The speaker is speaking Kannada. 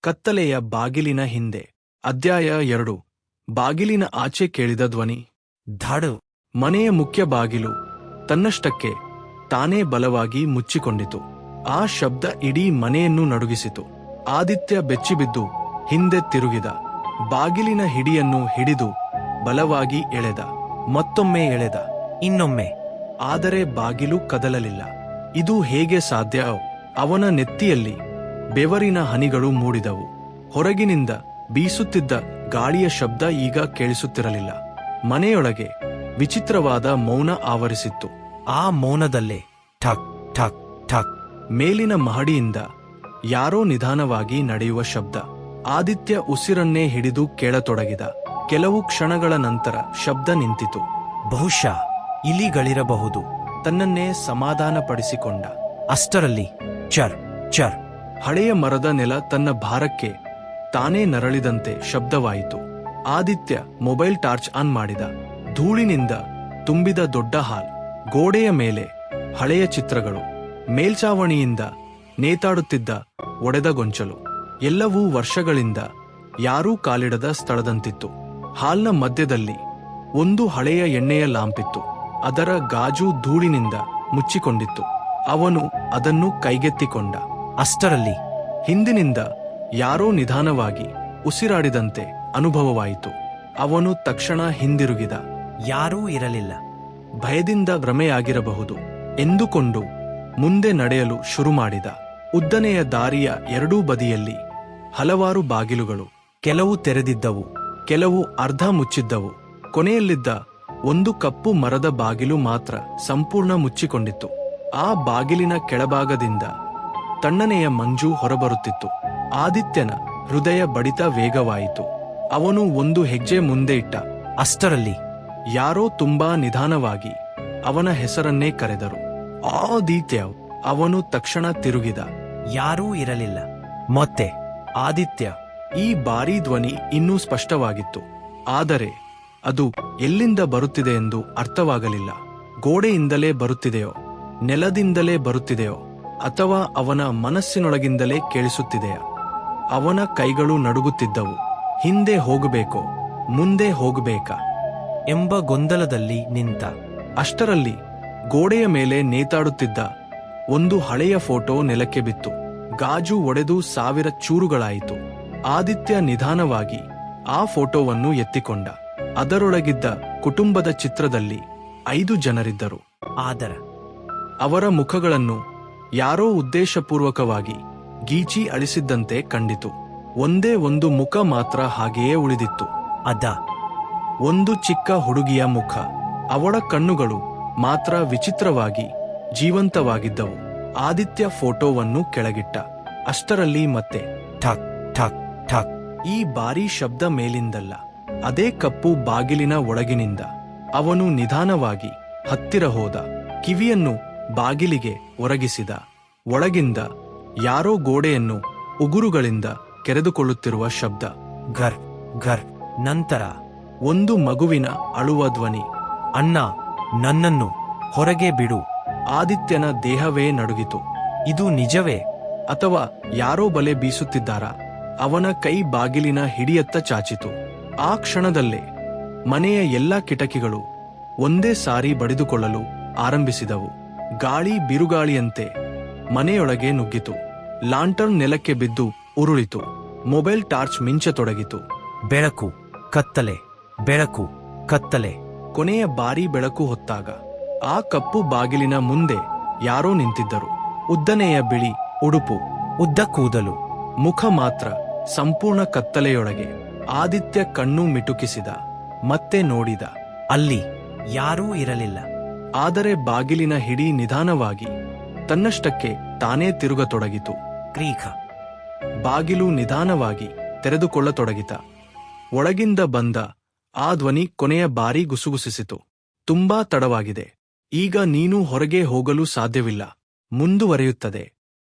ಕತ್ತಲೆಯ ಬಾಗಿಲಿನ ಹಿಂದೆ. ಅಧ್ಯಾಯ 2. ಬಾಗಿಲಿನ ಆಚೆ ಕೇಳಿದ ಧ್ವನಿ. ಧಾಡು. ಮನೆಯ ಮುಖ್ಯ ಬಾಗಿಲು ತನ್ನಷ್ಟಕ್ಕೆ ತಾನೇ ಬಲವಾಗಿ ಮುಚ್ಚಿಕೊಂಡಿತು. ಆ ಶಬ್ದ ಇಡೀ ಮನೆಯನ್ನು ನಡುಗಿಸಿತು. ಆದಿತ್ಯ ಬೆಚ್ಚಿಬಿದ್ದು ಹಿಂದೆ ತಿರುಗಿದ. ಬಾಗಿಲಿನ ಹಿಡಿಯನ್ನು ಹಿಡಿದು ಬಲವಾಗಿ ಎಳೆದ. ಮತ್ತೊಮ್ಮೆ ಎಳೆದ. ಇನ್ನೊಮ್ಮೆ. ಆದರೆ ಬಾಗಿಲು ಕದಲಲಿಲ್ಲ. ಇದು ಹೇಗೆ ಸಾಧ್ಯ? ಅವನ ನೆತ್ತಿಯಲ್ಲಿ ಬೆವರಿನ ಹನಿಗಳು ಮೂಡಿದವು. ಹೊರಗಿನಿಂದ ಬೀಸುತ್ತಿದ್ದ ಗಾಳಿಯ ಶಬ್ದ ಈಗ ಕೇಳಿಸುತ್ತಿರಲಿಲ್ಲ. ಮನೆಯೊಳಗೆ ವಿಚಿತ್ರವಾದ ಮೌನ ಆವರಿಸಿತ್ತು. ಆ ಮೌನದಲ್ಲೇ ಠಕ್ ಠಕ್ ಠಕ್. ಮೇಲಿನ ಮಹಡಿಯಿಂದ ಯಾರೋ ನಿಧಾನವಾಗಿ ನಡೆಯುವ ಶಬ್ದ. ಆದಿತ್ಯ ಉಸಿರನ್ನೇ ಹಿಡಿದು ಕೇಳತೊಡಗಿದ. ಕೆಲವು ಕ್ಷಣಗಳ ನಂತರ ಶಬ್ದ ನಿಂತಿತು. ಬಹುಶಃ ಇಲಿಗಳಿರಬಹುದು. ತನ್ನನ್ನೇ ಸಮಾಧಾನಪಡಿಸಿಕೊಂಡ. ಅಷ್ಟರಲ್ಲಿ ಚರ್ ಚರ್. ಹಳೆಯ ಮರದ ನೆಲ ತನ್ನ ಭಾರಕ್ಕೆ ತಾನೇ ನರಳಿದಂತೆ ಶಬ್ದವಾಯಿತು. ಆದಿತ್ಯ ಮೊಬೈಲ್ ಟಾರ್ಚ್ ಆನ್ ಮಾಡಿದ. ಧೂಳಿನಿಂದ ತುಂಬಿದ ದೊಡ್ಡ ಹಾಲ್. ಗೋಡೆಯ ಮೇಲೆ ಹಳೆಯ ಚಿತ್ರಗಳು. ಮೇಲ್ಛಾವಣಿಯಿಂದ ನೇತಾಡುತ್ತಿದ್ದ ಒಡೆದ ಗೊಂಚಲು. ಎಲ್ಲವೂ ವರ್ಷಗಳಿಂದ ಯಾರೂ ಕಾಲಿಡದ ಸ್ಥಳದಂತಿತ್ತು. ಹಾಲ್ನ ಮಧ್ಯದಲ್ಲಿ ಒಂದು ಹಳೆಯ ಎಣ್ಣೆಯ ಲಾಂಪಿತ್ತು. ಅದರ ಗಾಜು ಧೂಳಿನಿಂದ ಮುಚ್ಚಿಕೊಂಡಿತ್ತು. ಅವನು ಅದನ್ನು ಕೈಗೆತ್ತಿಕೊಂಡ. ಅಷ್ಟರಲ್ಲಿ ಹಿಂದಿನಿಂದ ಯಾರೋ ನಿಧಾನವಾಗಿ ಉಸಿರಾಡಿದಂತೆ ಅನುಭವವಾಯಿತು. ಅವನು ತಕ್ಷಣ ಹಿಂದಿರುಗಿದ. ಯಾರೂ ಇರಲಿಲ್ಲ. ಭಯದಿಂದ ಭ್ರಮೆಯಾಗಿರಬಹುದು ಎಂದುಕೊಂಡು ಮುಂದೆ ನಡೆಯಲು ಶುರುಮಾಡಿದ. ಉದ್ದನೆಯ ದಾರಿಯ ಎರಡೂ ಬದಿಯಲ್ಲಿ ಹಲವಾರು ಬಾಗಿಲುಗಳು. ಕೆಲವು ತೆರೆದಿದ್ದವು, ಕೆಲವು ಅರ್ಧ ಮುಚ್ಚಿದ್ದವು. ಕೊನೆಯಲ್ಲಿದ್ದ ಒಂದು ಕಪ್ಪು ಮರದ ಬಾಗಿಲು ಮಾತ್ರ ಸಂಪೂರ್ಣ ಮುಚ್ಚಿಕೊಂಡಿತ್ತು. ಆ ಬಾಗಿಲಿನ ಕೆಳಭಾಗದಿಂದ ತಣ್ಣನೆಯ ಮಂಜು ಹೊರಬರುತ್ತಿತ್ತು. ಆದಿತ್ಯನ ಹೃದಯ ಬಡಿತ ವೇಗವಾಯಿತು. ಅವನು ಒಂದು ಹೆಜ್ಜೆ ಮುಂದೆ ಇಟ್ಟ. ಅಷ್ಟರಲ್ಲಿ ಯಾರೋ ತುಂಬಾ ನಿಧಾನವಾಗಿ ಅವನ ಹೆಸರನ್ನೇ ಕರೆದರು. ಆದಿತ್ಯ. ಅವನು ತಕ್ಷಣ ತಿರುಗಿದ. ಯಾರೂ ಇರಲಿಲ್ಲ. ಮತ್ತೆ ಆದಿತ್ಯ. ಈ ಬಾರಿ ಧ್ವನಿ ಇನ್ನೂ ಸ್ಪಷ್ಟವಾಗಿತ್ತು. ಆದರೆ ಅದು ಎಲ್ಲಿಂದ ಬರುತ್ತಿದೆ ಎಂದು ಅರ್ಥವಾಗಲಿಲ್ಲ. ಗೋಡೆಯಿಂದಲೇ ಬರುತ್ತಿದೆಯೋ, ನೆಲದಿಂದಲೇ ಬರುತ್ತಿದೆಯೋ, ಅಥವಾ ಅವನ ಮನಸ್ಸಿನೊಳಗಿಂದಲೇ ಕೇಳಿಸುತ್ತಿದೆಯಾ? ಅವನ ಕೈಗಳು ನಡುಗುತ್ತಿದ್ದವು. ಹಿಂದೆ ಹೋಗಬೇಕೋ, ಮುಂದೆ ಹೋಗಬೇಕಾ ಎಂಬ ಗೊಂದಲದಲ್ಲಿ ನಿಂತ. ಅಷ್ಟರಲ್ಲಿ ಗೋಡೆಯ ಮೇಲೆ ನೇತಾಡುತ್ತಿದ್ದ ಒಂದು ಹಳೆಯ ಫೋಟೋ ನೆಲಕ್ಕೆ ಬಿತ್ತು. ಗಾಜು ಒಡೆದು 1000 ಚೂರುಗಳಾಯಿತು. ಆದಿತ್ಯ ನಿಧಾನವಾಗಿ ಆ ಫೋಟೋವನ್ನು ಎತ್ತಿಕೊಂಡ. ಅದರೊಳಗಿದ್ದ ಕುಟುಂಬದ ಚಿತ್ರದಲ್ಲಿ 5 ಜನರಿದ್ದರು. ಆದರೆ ಅವರ ಮುಖಗಳನ್ನು ಯಾರೋ ಉದ್ದೇಶಪೂರ್ವಕವಾಗಿ ಗೀಚಿ ಅಳಿಸಿದ್ದಂತೆ ಕಂಡಿತು. ಒಂದೇ ಒಂದು ಮುಖ ಮಾತ್ರ ಹಾಗೆಯೇ ಉಳಿದಿತ್ತು. ಅದ ಒಂದು ಚಿಕ್ಕ ಹುಡುಗಿಯ ಮುಖ. ಅವಳ ಕಣ್ಣುಗಳು ಮಾತ್ರ ವಿಚಿತ್ರವಾಗಿ ಜೀವಂತವಾಗಿದ್ದವು. ಆದಿತ್ಯ ಫೋಟೋವನ್ನು ಕೆಳಗಿಟ್ಟ. ಅಷ್ಟರಲ್ಲಿ ಮತ್ತೆ ಠಕ್ ಠಕ್ ಠಕ್. ಈ ಬಾರಿ ಶಬ್ದ ಮೇಲಿಂದಲ್ಲ, ಅದೇ ಕಪ್ಪು ಬಾಗಿಲಿನ ಒಳಗಿನಿಂದ. ಅವನು ನಿಧಾನವಾಗಿ ಹತ್ತಿರ ಹೋದ. ಕಿವಿಯನ್ನು ಬಾಗಿಲಿಗೆ ಒರಗಿಸಿದ. ಒಳಗಿಂದ ಯಾರೋ ಗೋಡೆಯನ್ನು ಉಗುರುಗಳಿಂದ ಕೆರೆದುಕೊಳ್ಳುತ್ತಿರುವ ಶಬ್ದ. ಘರ್ ಘರ್. ನಂತರ ಒಂದು ಮಗುವಿನ ಅಳುವ ಧ್ವನಿ. ಅಣ್ಣ, ನನ್ನನ್ನು ಹೊರಗೆ ಬಿಡು. ಆದಿತ್ಯನ ದೇಹವೇ ನಡುಗಿತು. ಇದು ನಿಜವೇ? ಅಥವಾ ಯಾರೋ ಬಲೆ ಬೀಸುತ್ತಿದ್ದಾರಾ? ಅವನ ಕೈ ಬಾಗಿಲಿನ ಹಿಡಿಯತ್ತ ಚಾಚಿತು. ಆ ಕ್ಷಣದಲ್ಲೇ ಮನೆಯ ಎಲ್ಲಾ ಕಿಟಕಿಗಳು ಒಂದೇ ಸಾರಿ ಬಡಿದುಕೊಳ್ಳಲು ಆರಂಭಿಸಿದವು. ಗಾಳಿ ಬಿರುಗಾಳಿಯಂತೆ ಮನೆಯೊಳಗೆ ನುಗ್ಗಿತು. ಲಾಂಟರ್ನ್ ನೆಲಕ್ಕೆ ಬಿದ್ದು ಉರುಳಿತು. Mobile torch ಮಿಂಚತೊಡಗಿತು. ಬೆಳಕು, ಕತ್ತಲೆ, ಬೆಳಕು, ಕತ್ತಲೆ. ಕೊನೆಯ ಬಾರಿ ಬೆಳಕು ಹೊತ್ತಾಗ ಆ ಕಪ್ಪು ಬಾಗಿಲಿನ ಮುಂದೆ ಯಾರೋ ನಿಂತಿದ್ದರು. ಉದ್ದನೆಯ ಬಿಳಿ ಉಡುಪು, ಉದ್ದ ಕೂದಲು, ಮುಖ ಮಾತ್ರ ಸಂಪೂರ್ಣ ಕತ್ತಲೆಯೊಳಗೆ. ಆದಿತ್ಯ ಕಣ್ಣು ಮಿಟುಕಿಸಿದ. ಮತ್ತೆ ನೋಡಿದ. ಅಲ್ಲಿ ಯಾರೂ ಇರಲಿಲ್ಲ. ಆದರೆ ಬಾಗಿಲಿನ ಹಿಡಿ ನಿಧಾನವಾಗಿ ತನ್ನಷ್ಟಕ್ಕೆ ತಾನೇ ತಿರುಗತೊಡಗಿತು. ಕ್ರೀಖ. ಬಾಗಿಲು ನಿಧಾನವಾಗಿ ತೆರೆದುಕೊಳ್ಳತೊಡಗಿತ. ಒಳಗಿಂದ ಬಂದ ಆ ಧ್ವನಿ ಕೊನೆಯ ಬಾರಿ ಗುಸುಗುಸಿಸಿತು. ತುಂಬಾ ತಡವಾಗಿದೆ. ಈಗ ನೀನು ಹೊರಗೆ ಹೋಗಲು ಸಾಧ್ಯವಿಲ್ಲ. ಮುಂದುವರಿಯುತ್ತದೆ.